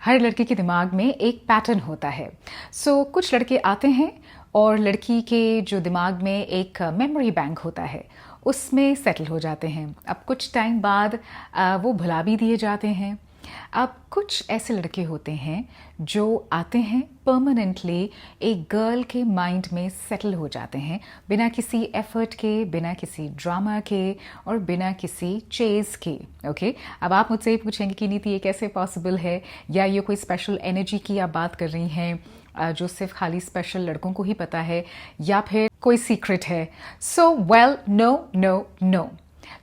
हर लड़की के दिमाग में एक पैटर्न होता है। कुछ लड़के आते हैं और लड़की के जो दिमाग में एक मेमोरी बैंक होता है उसमें सेटल हो जाते हैं। अब कुछ टाइम बाद वो भुला भी दिए जाते हैं। अब कुछ ऐसे लड़के होते हैं जो आते हैं परमानेंटली एक गर्ल के माइंड में सेटल हो जाते हैं, बिना किसी एफर्ट के, बिना किसी ड्रामा के और बिना किसी चेज़ के। ओके, अब आप मुझसे पूछेंगे कि नीति ये कैसे पॉसिबल है, या ये कोई स्पेशल एनर्जी की आप बात कर रही हैं जो सिर्फ खाली स्पेशल लड़कों को ही पता है, या फिर कोई सीक्रेट है? So well, no no no.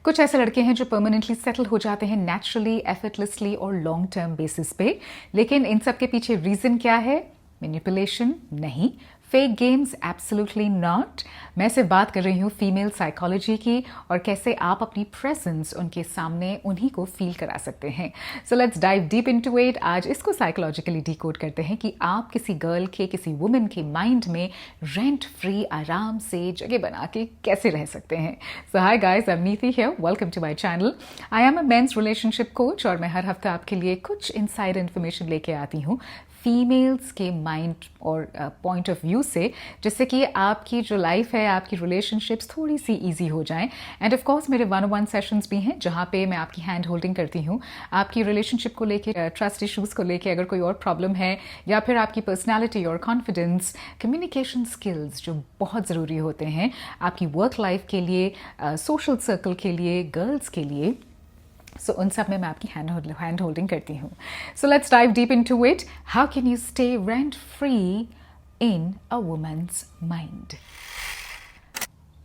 कुछ ऐसे लड़के हैं जो परमानेंटली सेटल हो जाते हैं नेचुरली, एफर्टलेसली और लॉन्ग टर्म बेसिस पे। लेकिन इन सब के पीछे रीजन क्या है? मैनिपुलेशन नहीं, फेक गेम्स एब्सोल्युटली नॉट। मैं सिर्फ बात कर रही हूँ फीमेल साइकोलॉजी की और कैसे आप अपनी प्रेजेंस उनके सामने उन्हीं को फील करा सकते हैं। So let's dive deep into it. आज इसको साइकोलॉजिकली डिकोड करते हैं कि आप किसी गर्ल के, किसी वुमेन के माइंड में रेंट फ्री आराम से जगह बना के कैसे रह सकते हैं। So hi guys, I am Niti here, welcome to my channel. I am a men's relationship coach और मैं हर हफ्ते आपके लिए कुछ इनसाइड इन्फॉर्मेशन लेके आती हूँ फीमेल्स के माइंड और पॉइंट ऑफ व्यू से, जिससे कि आपकी जो लाइफ है, आपकी रिलेशनशिप्स थोड़ी सी इजी हो जाएं। एंड ऑफ कोर्स मेरे 1-on-1 सेशंस भी हैं जहाँ पे मैं आपकी हैंड होल्डिंग करती हूँ। आपकी रिलेशनशिप को लेके, ट्रस्ट इश्यूज़ को लेके अगर कोई और प्रॉब्लम है, या फिर आपकी पर्सनैलिटी और कॉन्फिडेंस, कम्युनिकेशन स्किल्स जो बहुत ज़रूरी होते हैं आपकी वर्क लाइफ के लिए, सोशल सर्कल के लिए, गर्ल्स के लिए, सो उन सब में मैं आपकी हैंड होल्डिंग करती हूँ। So let's dive deep into it. How can you stay rent free in a women's mind?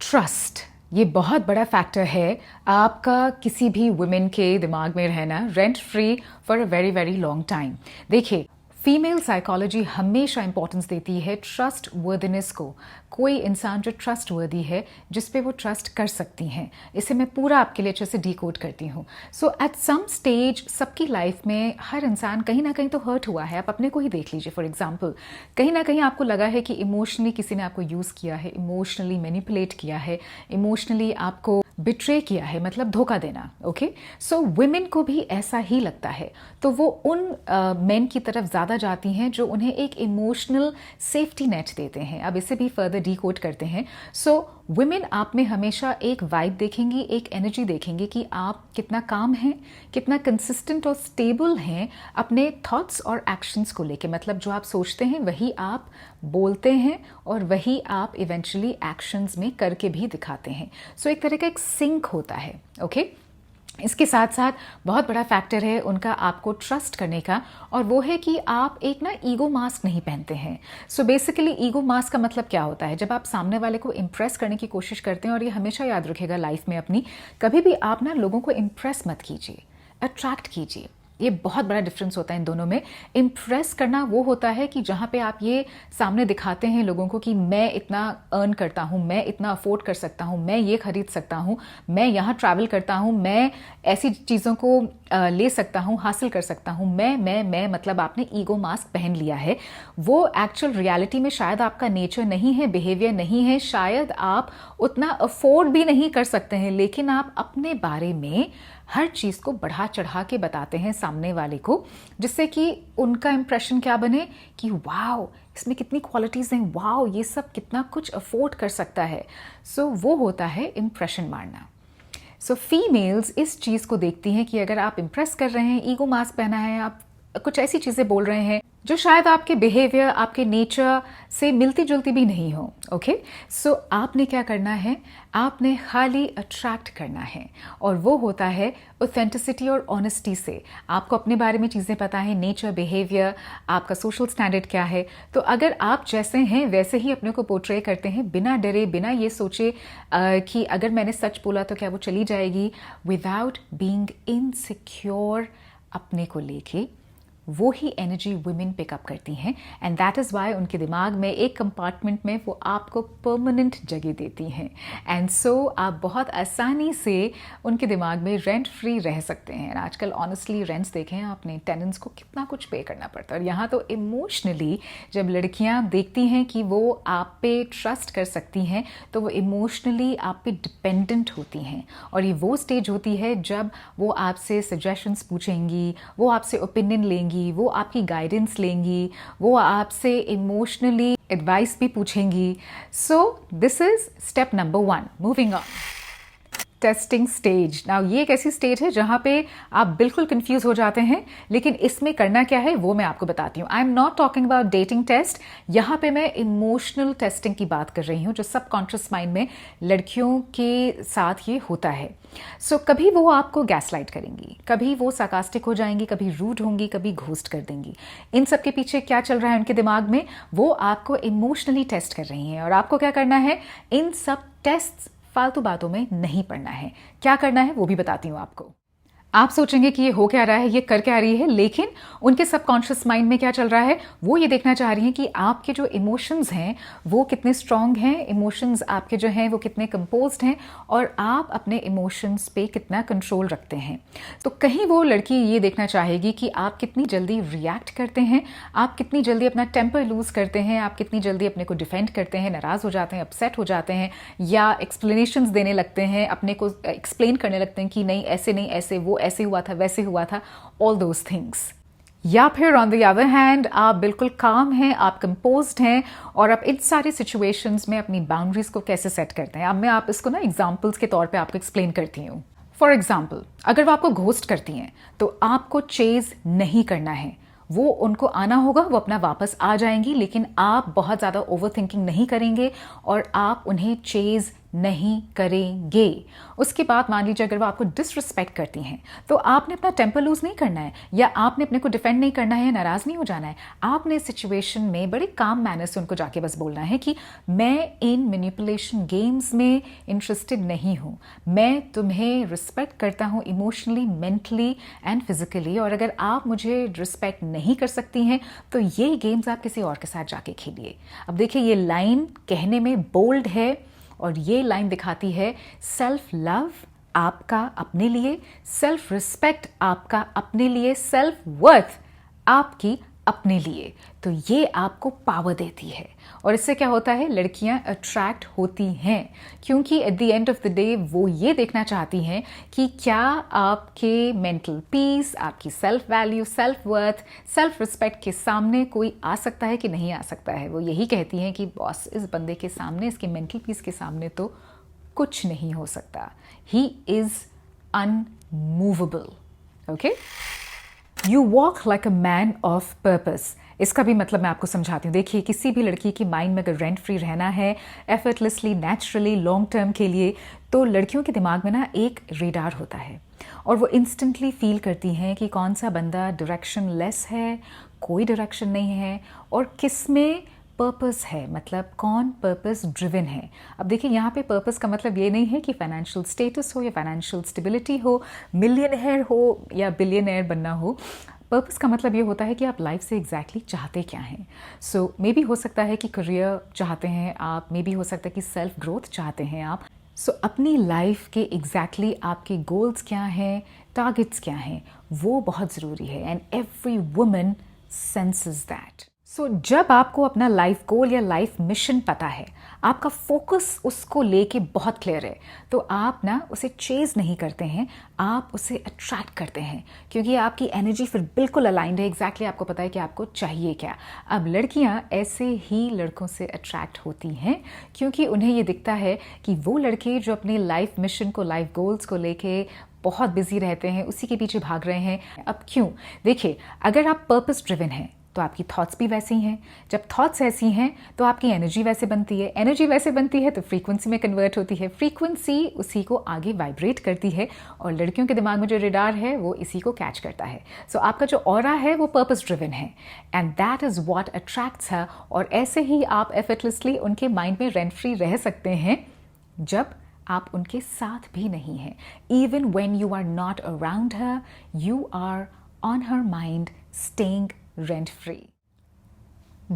Trust ये बहुत बड़ा फैक्टर है आपका किसी भी वुमेन के दिमाग में रहना rent free for a very very long time. देखिए, फीमेल साइकोलॉजी हमेशा इंपॉर्टेंस देती है ट्रस्ट वर्दिनेस को। कोई इंसान जो ट्रस्ट वर्दी है, जिस पे वो ट्रस्ट कर सकती हैं, इसे मैं पूरा आपके लिए अच्छे से डिकोड करती हूँ। सो एट सम स्टेज सबकी लाइफ में हर इंसान कहीं ना कहीं तो हर्ट हुआ है। आप अपने को ही देख लीजिए। फॉर एग्जाम्पल, कहीं ना कहीं आपको लगा है कि इमोशनली किसी ने आपको यूज़ किया है, इमोशनली मैनिपुलेट किया है, इमोशनली आपको बिट्रे किया है, मतलब धोखा देना। ओके, सो वुमेन को भी ऐसा ही लगता है, तो वो उन मेन की तरफ ज़्यादा जाती हैं जो उन्हें एक इमोशनल सेफ्टी नेट देते हैं। अब इसे भी फर्दर डिकोड करते हैं। सो वुमेन आप में हमेशा एक वाइब देखेंगी, एक एनर्जी देखेंगी कि आप कितना काम हैं, कितना कंसिस्टेंट और स्टेबल हैं अपने थॉट्स और एक्शंस को लेके। मतलब जो आप सोचते हैं वही आप बोलते हैं और वही आप इवेंचुअली एक्शंस में करके भी दिखाते हैं। सो एक तरह का एक सिंक होता है। ओके, इसके साथ साथ बहुत बड़ा फैक्टर है उनका आपको ट्रस्ट करने का, और वो है कि आप एक ना ईगो मास्क नहीं पहनते हैं। सो बेसिकली ईगो मास्क का मतलब क्या होता है? जब आप सामने वाले को इम्प्रेस करने की कोशिश करते हैं, और ये हमेशा याद रखिएगा लाइफ में अपनी, कभी भी आप ना लोगों को इम्प्रेस मत कीजिए, अट्रैक्ट कीजिए। ये बहुत बड़ा डिफरेंस होता है इन दोनों में। इम्प्रेस करना वो होता है कि जहाँ पे आप ये सामने दिखाते हैं लोगों को कि मैं इतना अर्न करता हूँ, मैं इतना अफोर्ड कर सकता हूँ, मैं ये खरीद सकता हूँ, मैं यहाँ ट्रैवल करता हूँ, मैं ऐसी चीज़ों को ले सकता हूँ, हासिल कर सकता हूँ, मैं मतलब आपने ईगो मास्क पहन लिया है। वो एक्चुअल रियलिटी में शायद आपका नेचर नहीं है, बिहेवियर नहीं है, शायद आप उतना अफोर्ड भी नहीं कर सकते हैं, लेकिन आप अपने बारे में हर चीज़ को बढ़ा चढ़ा के बताते हैं सामने वाले को, जिससे कि उनका इंप्रेशन क्या बने कि वाओ, इसमें कितनी क्वालिटीज़ हैं, वाओ ये सब कितना कुछ अफोर्ड कर सकता है। सो वो होता है इंप्रेशन मारना। सो फीमेल्स इस चीज़ को देखती हैं कि अगर आप इंप्रेस कर रहे हैं, ईगो मास्क पहना है, आप कुछ ऐसी चीज़ें बोल रहे हैं जो शायद आपके बिहेवियर, आपके नेचर से मिलती जुलती भी नहीं हो। ओके, सो आपने क्या करना है? आपने खाली अट्रैक्ट करना है, और वो होता है ऑथेंटिसिटी और ऑनेस्टी से। आपको अपने बारे में चीज़ें पता है, नेचर, बिहेवियर, आपका सोशल स्टैंडर्ड क्या है। तो अगर आप जैसे हैं वैसे ही अपने को पोर्ट्रे करते हैं, बिना डरे, बिना ये सोचे कि अगर मैंने सच बोला तो क्या वो चली जाएगी, विदाउट बीइंग इनसिक्योर अपने को लेके, वो ही एनर्जी वुमेन पिकअप करती हैं। एंड दैट इज़ वाई उनके दिमाग में एक कंपार्टमेंट में वो आपको परमानेंट जगह देती हैं। एंड सो आप बहुत आसानी से उनके दिमाग में रेंट फ्री रह सकते हैं। आजकल ऑनेस्टली रेंट्स देखें आपने, टेनेंट्स को कितना कुछ पे करना पड़ता है। और यहाँ तो इमोशनली जब लड़कियाँ देखती हैं कि वो आप पे ट्रस्ट कर सकती हैं, तो वो इमोशनली आप पे डिपेंडेंट होती हैं। और ये वो स्टेज होती है जब वो आपसे सजेशंस पूछेंगी, वो आपसे ओपिनियन लेंगी, जाएंगी, वो आपकी गाइडेंस लेंगी, वो आपसे इमोशनली एडवाइस भी पूछेंगी. So this is step number 1. Moving on. Testing stage. Now ये एक ऐसी स्टेज है जहां पे आप बिल्कुल कंफ्यूज हो जाते हैं, लेकिन इसमें करना क्या है वो मैं आपको बताती हूँ. I am not talking about dating test. यहाँ पे मैं इमोशनल टेस्टिंग की बात कर रही हूँ, जो सबकॉन्शियस माइंड में लड़कियों के साथ ये होता है. सो कभी वो आपको गैसलाइट करेंगी, कभी वो सार्कास्टिक हो जाएंगी, कभी रूड होंगी, कभी घोस्ट कर देंगी. इन सब के पीछे क्या चल रहा है उनके दिमाग में, वो आपको इमोशनली टेस्ट कर रही हैं. और आपको क्या करना है, इन सब टेस्ट फालतू बातों में नहीं पड़ना है. क्या करना है वो भी बताती हूँ आपको. आप सोचेंगे कि ये हो क्या रहा है, ये कर क्या रही है, लेकिन उनके सबकॉन्शियस माइंड में क्या चल रहा है, वो ये देखना चाह रही हैं कि आपके जो इमोशंस हैं वो कितने स्ट्रांग हैं, इमोशंस आपके जो हैं वो कितने कंपोज्ड हैं, और आप अपने इमोशंस पे कितना कंट्रोल रखते हैं. तो कहीं वो लड़की ये देखना चाहेगी कि आप कितनी जल्दी रिएक्ट करते हैं, आप कितनी जल्दी अपना टेम्पर लूज करते हैं, आप कितनी जल्दी अपने को डिफेंड करते हैं, नाराज़ हो जाते हैं, अपसेट हो जाते हैं, या एक्सप्लेनेशंस देने लगते हैं, अपने को एक्सप्लेन करने लगते हैं कि नहीं ऐसे नहीं, ऐसे वो ऐसे हुआ था, वैसे हुआ था, ऑल दोज थिंग्स. या फिर ऑन द अदर हैंड आप बिल्कुल काम हैं, आप कंपोज्ड हैं, और आप इन सारी सिचुएशंस में अपनी बाउंड्रीज को कैसे सेट करते हैं. अब मैं आप इसको ना एग्जाम्पल्स के तौर पे आपको एक्सप्लेन करती हूँ. फॉर एग्जाम्पल, अगर वो आपको घोस्ट करती हैं तो आपको चेज नहीं करना है. वो उनको आना होगा, वो अपना वापस आ जाएंगी, लेकिन आप बहुत ज़्यादा ओवर थिंकिंग नहीं करेंगे और आप उन्हें चेज नहीं करेंगे. उसके बाद मान लीजिए अगर वो आपको डिसरिस्पेक्ट करती हैं तो आपने अपना टेम्पर लूज नहीं करना है, या आपने अपने को डिफेंड नहीं करना है, या नाराज़ नहीं हो जाना है. आपने सिचुएशन में बड़े काम मैनर से उनको जाके बस बोलना है कि मैं इन मैनिपुलेशन गेम्स में इंटरेस्टेड नहीं हूँ, मैं तुम्हें रिस्पेक्ट करता हूँ इमोशनली, मेंटली एंड फिजिकली, और अगर आप मुझे रिस्पेक्ट नहीं कर सकती हैं तो ये गेम्स आप किसी और के साथ जाके खेलिए. अब देखिए ये लाइन कहने में बोल्ड है, और ये लाइन दिखाती है सेल्फ लव आपका अपने लिए, सेल्फ रिस्पेक्ट आपका अपने लिए, सेल्फ वर्थ आपकी अपने लिए. तो ये आपको पावर देती है, और इससे क्या होता है, लड़कियां अट्रैक्ट होती हैं, क्योंकि at the end of the day वो ये देखना चाहती हैं कि क्या आपके मेंटल पीस, आपकी self value, self worth, self respect के सामने कोई आ सकता है कि नहीं आ सकता है. वो यही कहती हैं कि बॉस इस बंदे के सामने, इसके मेंटल पीस के सामने तो कुछ नहीं हो सकता. He is unmovable. Okay. You walk like a man of purpose. इसका भी मतलब मैं आपको समझाती हूँ. देखिए किसी भी लड़की की माइंड में अगर रेंट फ्री रहना है एफर्टलेसली, नेचुरली, लॉन्ग टर्म के लिए, तो लड़कियों के दिमाग में ना एक रेडार होता है, और वो इंस्टेंटली फील करती हैं कि कौन सा बंदा डायरेक्शन लेस है, कोई डायरेक्शन नहीं है, और किस में पर्पस है, मतलब कौन पर्पस ड्रिवन है. अब देखिए यहाँ पे पर्पस का मतलब ये नहीं है कि फाइनेंशियल स्टेटस हो या फाइनेंशियल स्टेबिलिटी हो, मिलियनेयर हो या बिलियनेयर बनना हो. पर्पस का मतलब ये होता है कि आप लाइफ से एग्जैक्टली चाहते क्या हैं. सो मे बी हो सकता है कि करियर चाहते हैं आप, मे बी हो सकता है कि सेल्फ ग्रोथ चाहते हैं आप. सो अपनी लाइफ के एग्जैक्टली आपके गोल्स क्या हैं, टारगेट्स क्या हैं, वो बहुत ज़रूरी है, and every woman senses that. So जब आपको अपना लाइफ गोल या लाइफ मिशन पता है, आपका फोकस उसको लेके बहुत क्लियर है, तो आप ना उसे चेज नहीं करते हैं, आप उसे अट्रैक्ट करते हैं, क्योंकि आपकी एनर्जी फिर बिल्कुल अलाइंड है. एग्जैक्टली आपको पता है कि आपको चाहिए क्या. अब लड़कियां ऐसे ही लड़कों से अट्रैक्ट होती हैं, क्योंकि उन्हें ये दिखता है कि वो लड़के जो अपने लाइफ मिशन को, लाइफ गोल्स को लेके बहुत बिजी रहते हैं, उसी के पीछे भाग रहे हैं. अब क्यों? देखिए अगर आप पर्पस ड्रिवन हैं तो आपकी थॉट्स भी वैसी हैं. जब थॉट्स ऐसी हैं तो आपकी एनर्जी वैसे बनती है, एनर्जी वैसे बनती है तो फ्रीक्वेंसी में कन्वर्ट होती है, फ्रीक्वेंसी उसी को आगे वाइब्रेट करती है, और लड़कियों के दिमाग में जो रेडार है वो इसी को कैच करता है. सो आपका जो ऑरा है वो पर्पस ड्रिवन है, and that is what attracts her. और ऐसे ही आप एफर्टलेसली उनके माइंड में रेंट फ्री रह सकते हैं जब आप उनके साथ भी नहीं हैं. Even when you are not around her, you are on her mind, staying rent free.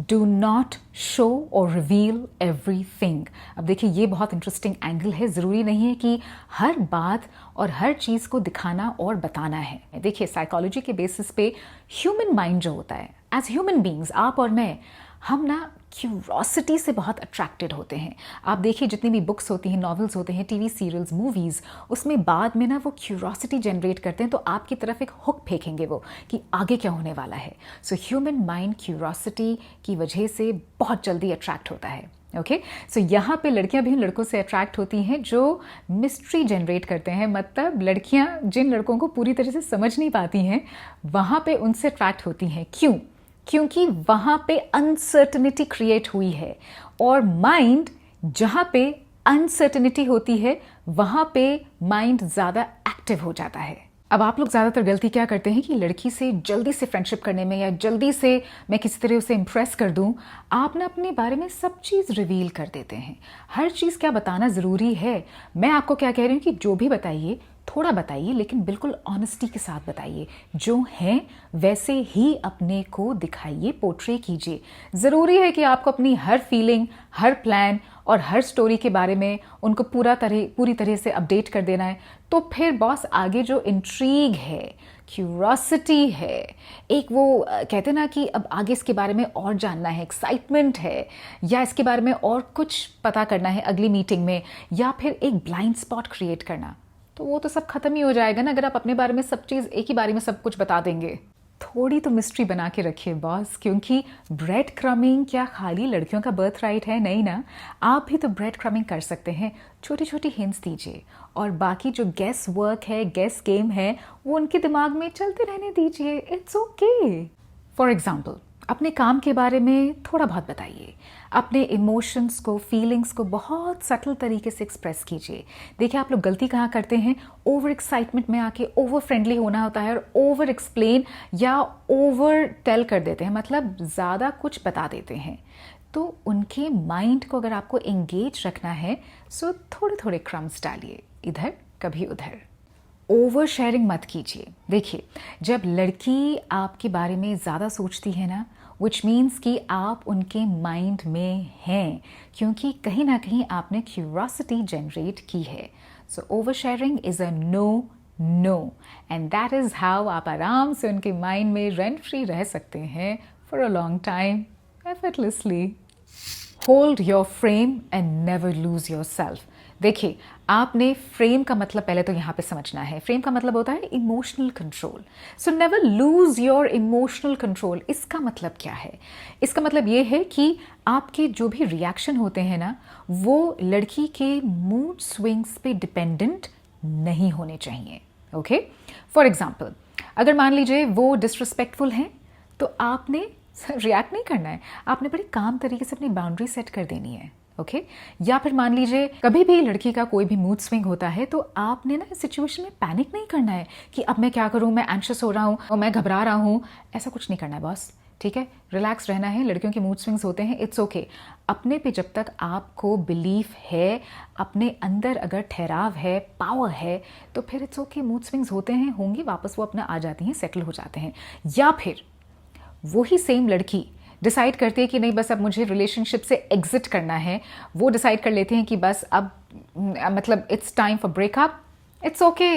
Do not show or reveal everything. अब देखिए ये बहुत इंटरेस्टिंग एंगल है. ज़रूरी नहीं है कि हर बात और हर चीज़ को दिखाना और बताना है. देखिए साइकोलॉजी के बेसिस पे ह्यूमन माइंड जो होता है, एज ह्यूमन बींग्स, आप और मैं, हम ना क्यूरोसिटी से बहुत अट्रैक्टेड होते हैं। आप देखिए जितनी भी बुक्स होती हैं, नॉवेल्स होते हैं, टीवी सीरियल्स, मूवीज़, उसमें बाद में ना वो क्यूरोसिटी जनरेट करते हैं, तो आपकी तरफ एक हुक फेंकेंगे वो कि आगे क्या होने वाला है। सो ह्यूमन माइंड क्यूरोसिटी की वजह से बहुत जल्दी अट्रैक्ट होता है। ओके, सो यहाँ पे लड़कियां भी उन लड़कों से अट्रैक्ट होती हैं जो मिस्ट्री जनरेट करते हैं। मतलब लड़कियां जिन लड़कों को पूरी तरह से समझ नहीं पाती हैं, वहाँ पे उनसे अट्रैक्ट होती हैं। क्यों? क्योंकि वहाँ पे अनसर्टनिटी क्रिएट हुई है, और माइंड जहाँ पे अनसर्टनिटी होती है वहाँ पे माइंड ज़्यादा एक्टिव हो जाता है। अब आप लोग ज़्यादातर गलती क्या करते हैं कि लड़की से जल्दी से फ्रेंडशिप करने में या जल्दी से मैं किसी तरह उसे इम्प्रेस कर दूं, आप ना अपने बारे में सब चीज़ रिवील कर देते हैं। हर चीज़ क्या बताना ज़रूरी है? मैं आपको क्या कह रही हूँ कि जो भी बताइए थोड़ा बताइए, लेकिन बिल्कुल ऑनेस्टी के साथ बताइए। जो हैं वैसे ही अपने को दिखाइए, पोर्ट्रे कीजिए। ज़रूरी है कि आपको अपनी हर फीलिंग, हर प्लान और हर स्टोरी के बारे में उनको पूरी तरह से अपडेट कर देना है? तो फिर बॉस आगे जो इंट्रीग है, क्यूरोसिटी है, एक वो कहते ना कि अब आगे इसके बारे में और जानना है, एक्साइटमेंट है, या इसके बारे में और कुछ पता करना है अगली मीटिंग में, या फिर एक ब्लाइंड स्पॉट क्रिएट करना, तो वो तो सब खत्म ही हो जाएगा ना अगर आप अपने बारे में सब चीज़ एक ही बारे में सब कुछ बता देंगे। थोड़ी तो मिस्ट्री बना के रखिए बॉस, क्योंकि ब्रेड क्रमिंग क्या खाली लड़कियों का बर्थ राइट है? नहीं ना, आप भी तो ब्रेड क्रमिंग कर सकते हैं। छोटी छोटी हिंट्स दीजिए, और बाकी जो गेस वर्क है, गेस गेम है, वो उनके दिमाग में चलते रहने दीजिए। It's okay. फॉर एग्जाम्पल, अपने काम के बारे में थोड़ा बहुत बताइए। अपने इमोशंस को, फीलिंग्स को बहुत सटल तरीके से एक्सप्रेस कीजिए। देखिए आप लोग गलती कहाँ करते हैं, ओवर एक्साइटमेंट में आके ओवर फ्रेंडली होना होता है और ओवर एक्सप्लेन या ओवर टेल कर देते हैं, मतलब ज़्यादा कुछ बता देते हैं। तो उनके माइंड को अगर आपको एंगेज रखना है, सो थोड़े थोड़े क्रम्स डालिए, इधर कभी उधर। ओवर शेयरिंग मत कीजिए। देखिए जब लड़की आपके बारे में ज़्यादा सोचती है ना, विच मीन्स कि आप उनके माइंड में हैं, क्योंकि कहीं ना कहीं आपने क्यूरोसिटी जनरेट की है। So over sharing is a no, and that is how आप आराम से उनके माइंड में रेंट फ्री रह सकते हैं for a long time, effortlessly. Hold your frame and never lose your self. देखिए आपने फ्रेम का मतलब पहले तो यहाँ पे समझना है। फ्रेम का मतलब होता है emotional control. So never lose your emotional control. इसका मतलब क्या है? इसका मतलब ये है कि आपके जो भी रिएक्शन होते हैं ना, वो लड़की के मूड स्विंग्स पे डिपेंडेंट नहीं होने चाहिए। ओके, फॉर एग्जाम्पल, अगर मान लीजिए वो डिसरिस्पेक्टफुल हैं, तो आपने रिएक्ट नहीं करना है, आपने बड़ी काम तरीके से अपनी बाउंड्री सेट कर देनी है। ओके, या फिर मान लीजिए कभी भी लड़की का कोई भी मूड स्विंग होता है, तो आपने ना इस सिचुएशन में पैनिक नहीं करना है कि अब मैं क्या करूं, मैं एंशियस हो रहा हूं और मैं घबरा रहा हूं। ऐसा कुछ नहीं करना है बॉस, ठीक है? रिलैक्स रहना है। लड़कियों के मूड स्विंग्स होते हैं, इट्स ओके। अपने पे जब तक आपको बिलीफ है, अपने अंदर अगर ठहराव है, पावर है, तो फिर इट्स ओके। मूड स्विंग्स होते हैं, होंगी, वापस वो अपना आ जाती हैं, सेटल हो जाते हैं। या फिर वही सेम लड़की डिसाइड करती है कि नहीं बस अब मुझे रिलेशनशिप से एग्जिट करना है, वो डिसाइड कर लेते हैं कि बस अब मतलब it's time for breakup, it's okay.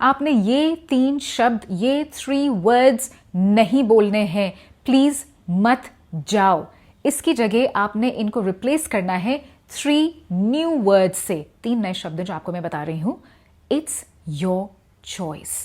आपने ये 3 शब्द, ये 3 वर्ड्स नहीं बोलने हैं, प्लीज मत जाओ। इसकी जगह आपने इनको रिप्लेस करना है 3 न्यू वर्ड्स से। 3 नए शब्द जो आपको मैं बता रही हूं। It's your choice.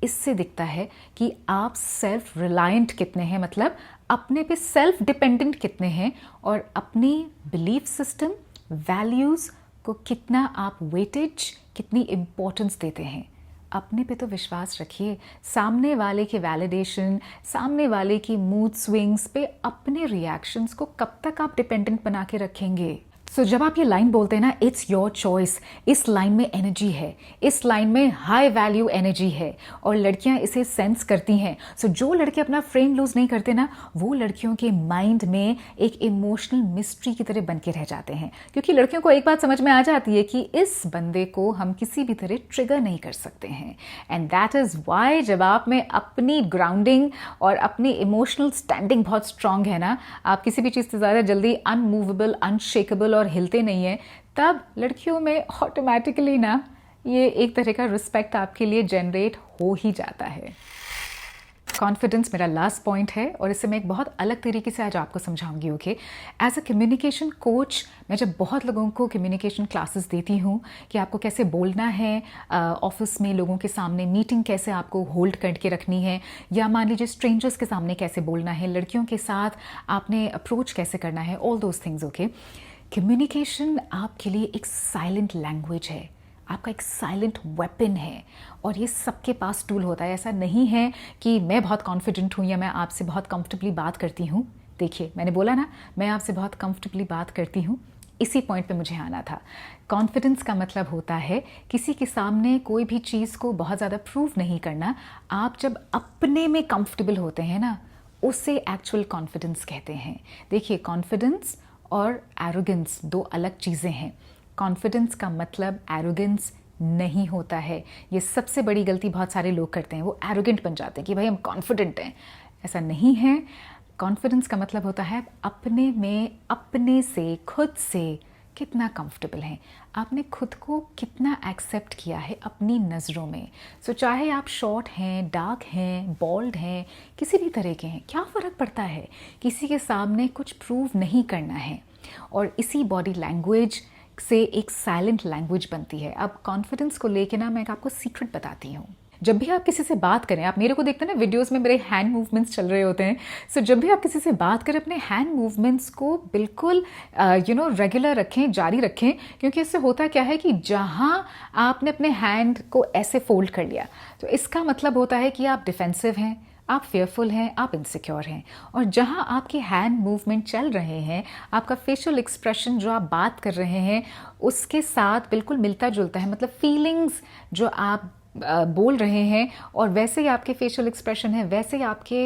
इससे दिखता है कि आप सेल्फ रिलायंट कितने हैं, मतलब अपने पे सेल्फ डिपेंडेंट कितने हैं, और अपनी बिलीफ सिस्टम, वैल्यूज़ को कितना आप वेटेज, कितनी इम्पोर्टेंस देते हैं। अपने पे तो विश्वास रखिए। सामने वाले की वैलिडेशन, सामने वाले की मूड स्विंग्स पे अपने रिएक्शंस को कब तक आप डिपेंडेंट बना के रखेंगे? सो जब आप ये लाइन बोलते हैं ना, इट्स योर चॉइस, इस लाइन में एनर्जी है, इस लाइन में हाई वैल्यू एनर्जी है, और लड़कियां इसे सेंस करती हैं। सो जो लड़के अपना फ्रेम लूज नहीं करते ना, वो लड़कियों के माइंड में एक इमोशनल मिस्ट्री की तरह बन के रह जाते हैं, क्योंकि लड़कियों को एक बात समझ में आ जाती है कि इस बंदे को हम किसी भी तरह ट्रिगर नहीं कर सकते हैं। एंड दैट इज़ वाई जब आप में अपनी ग्राउंडिंग और अपनी इमोशनल स्टैंडिंग बहुत स्ट्रांग है ना, आप किसी भी चीज़ से ज़्यादा जल्दी अनमूवेबल, अनशेकेबल और हिलते नहीं है, तब लड़कियों में ऑटोमेटिकली ना ये एक तरह का रिस्पेक्ट आपके लिए जनरेट हो ही जाता है। कॉन्फिडेंस मेरा लास्ट पॉइंट है और इसे मैं एक बहुत अलग तरीके से आज आपको समझाऊंगी। Okay, as a communication coach मैं जब बहुत लोगों को कम्युनिकेशन क्लासेस देती हूँ कि आपको कैसे बोलना है ऑफिस में, लोगों के सामने मीटिंग कैसे आपको होल्ड करके रखनी है, या मान लीजिए स्ट्रेंजर्स के सामने कैसे बोलना है, लड़कियों के साथ आपने अप्रोच कैसे करना है, all those things. Okay, communication आपके लिए एक साइलेंट लैंग्वेज है, आपका एक साइलेंट वेपन है और ये सबके पास टूल होता है। ऐसा नहीं है कि मैं बहुत कॉन्फिडेंट हूँ या मैं आपसे बहुत कंफर्टेबली बात करती हूँ। देखिए, मैंने बोला ना, मैं आपसे बहुत कंफर्टेबली बात करती हूँ, इसी पॉइंट पे मुझे आना था। कॉन्फिडेंस का मतलब होता है किसी के सामने कोई भी चीज़ को बहुत ज़्यादा प्रूव नहीं करना। आप जब अपने में कंफर्टेबल होते हैं ना, उसे एक्चुअल कॉन्फिडेंस कहते हैं। देखिए, कॉन्फिडेंस और एरोगेंस दो अलग चीज़ें हैं। कॉन्फिडेंस का मतलब एरोगेंस नहीं होता है। ये सबसे बड़ी गलती बहुत सारे लोग करते हैं, वो एरोगेंट बन जाते हैं कि भाई हम कॉन्फिडेंट हैं। ऐसा नहीं है। कॉन्फिडेंस का मतलब होता है अपने में, अपने से, खुद से कितना कंफर्टेबल हैं, आपने खुद को कितना एक्सेप्ट किया है अपनी नज़रों में। सो चाहे आप शॉर्ट हैं, डार्क हैं, बॉल्ड हैं, किसी भी तरह के हैं, क्या फ़र्क पड़ता है। किसी के सामने कुछ प्रूव नहीं करना है और इसी बॉडी लैंग्वेज से एक साइलेंट लैंग्वेज बनती है। अब कॉन्फिडेंस को लेके ना मैं आपको सीक्रेट बताती हूँ। जब भी आप किसी से बात करें, आप मेरे को देखते हैं ना वीडियोस में मेरे हैंड मूवमेंट्स चल रहे होते हैं। सो जब भी आप किसी से बात करें, अपने हैंड मूवमेंट्स को बिल्कुल रेगुलर रखें, जारी रखें, क्योंकि इससे होता क्या है कि जहाँ आपने अपने हैंड को ऐसे फोल्ड कर लिया तो इसका मतलब होता है कि आप डिफेंसिव हैं, आप फेयरफुल हैं, आप इनसिक्योर हैं। और जहाँ आपके हैंड मूवमेंट चल रहे हैं, आपका फेशियल एक्सप्रेशन जो आप बात कर रहे हैं उसके साथ बिल्कुल मिलता जुलता है, मतलब फीलिंग्स जो आप बोल रहे हैं और वैसे ही आपके फेशियल एक्सप्रेशन है, वैसे ही आपके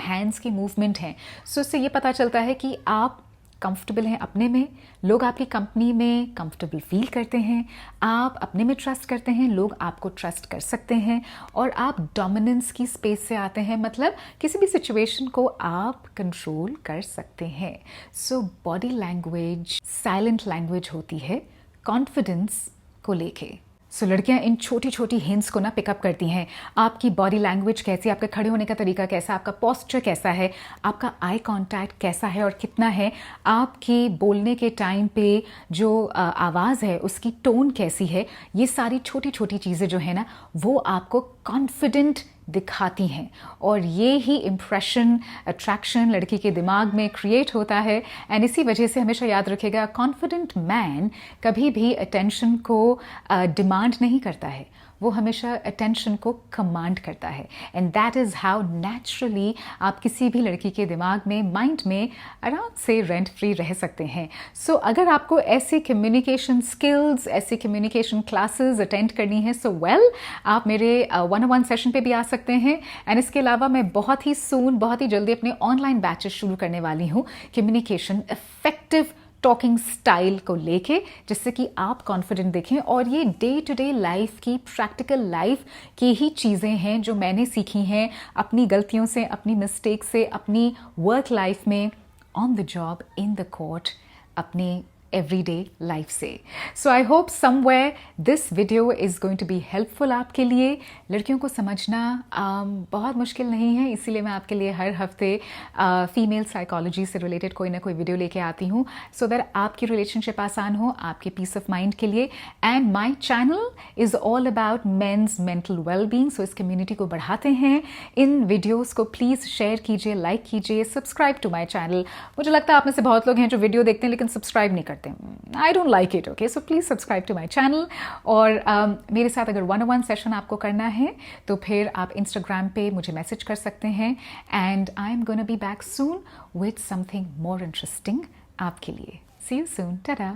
हैंड्स की मूवमेंट हैं। सो इससे ये पता चलता है कि आप कंफर्टेबल हैं अपने में, लोग आपकी कंपनी में कंफर्टेबल फील करते हैं, आप अपने में ट्रस्ट करते हैं, लोग आपको ट्रस्ट कर सकते हैं और आप डोमिनेंस की स्पेस से आते हैं, मतलब किसी भी सिचुएशन को आप कंट्रोल कर सकते हैं। So body language silent language होती है कॉन्फिडेंस को लेके। सो लड़कियां इन छोटी छोटी हिंट्स को ना पिकअप करती हैं। आपकी बॉडी लैंग्वेज कैसी, आपके खड़े होने का तरीका कैसा, आपका पोस्चर कैसा है, आपका आई कांटेक्ट कैसा है और कितना है, आपके बोलने के टाइम पे जो आवाज़ है उसकी टोन कैसी है, ये सारी छोटी छोटी चीज़ें जो है ना वो आपको कॉन्फिडेंट दिखाती हैं और ये ही इम्प्रेशन, अट्रैक्शन लड़की के दिमाग में क्रिएट होता है। एंड इसी वजह से हमेशा याद रखेगा, कॉन्फिडेंट मैन कभी भी अटेंशन को डिमांड नहीं करता है, वो हमेशा अटेंशन को कमांड करता है। And that is how naturally आप किसी भी लड़की के दिमाग में, माइंड में आराम से रेंट फ्री रह सकते हैं। सो अगर आपको ऐसी कम्युनिकेशन स्किल्स, ऐसी कम्युनिकेशन क्लासेस अटेंड करनी है, सो आप मेरे 1-on-1 सेशन पे भी आ सकते हैं। एंड इसके अलावा मैं बहुत ही सून, बहुत ही जल्दी अपने ऑनलाइन बैचेस शुरू करने वाली हूँ कम्युनिकेशन इफेक्टिव टॉकिंग स्टाइल को लेके, जिससे कि आप कॉन्फिडेंट दिखें। और ये डे टू डे लाइफ की, प्रैक्टिकल लाइफ की ही चीज़ें हैं जो मैंने सीखी हैं अपनी गलतियों से, अपनी मिस्टेक से, अपनी वर्क लाइफ में, on the job, in the court, अपने एवरीडे लाइफ से। So I hope somewhere this video is going to be helpful आपके लिए। लड़कियों को समझना बहुत मुश्किल नहीं है, इसीलिए मैं आपके लिए हर हफ्ते फीमेल साइकोलॉजी से रिलेटेड कोई ना कोई वीडियो लेके आती हूँ, सो दैट आपकी रिलेशनशिप आसान हो, आपके पीस ऑफ माइंड के लिए। And my channel is all about men's mental wellbeing. So इस कम्युनिटी को बढ़ाते हैं। इन वीडियोज़ को प्लीज़ शेयर कीजिए, लाइक कीजिए, सब्सक्राइब टू माई चैनल। मुझे लगता है आप में से बहुत लोग हैं जो वीडियो देखते हैं लेकिन सब्सक्राइब नहीं करते। I don't like it, okay? So please subscribe to my channel. और मेरे साथ अगर 1-on-1 सेशन आपको करना है तो फिर आप Instagram पे मुझे मैसेज कर सकते हैं। And I'm gonna be back soon with something more interesting आपके लिए। See you soon. Ta-da!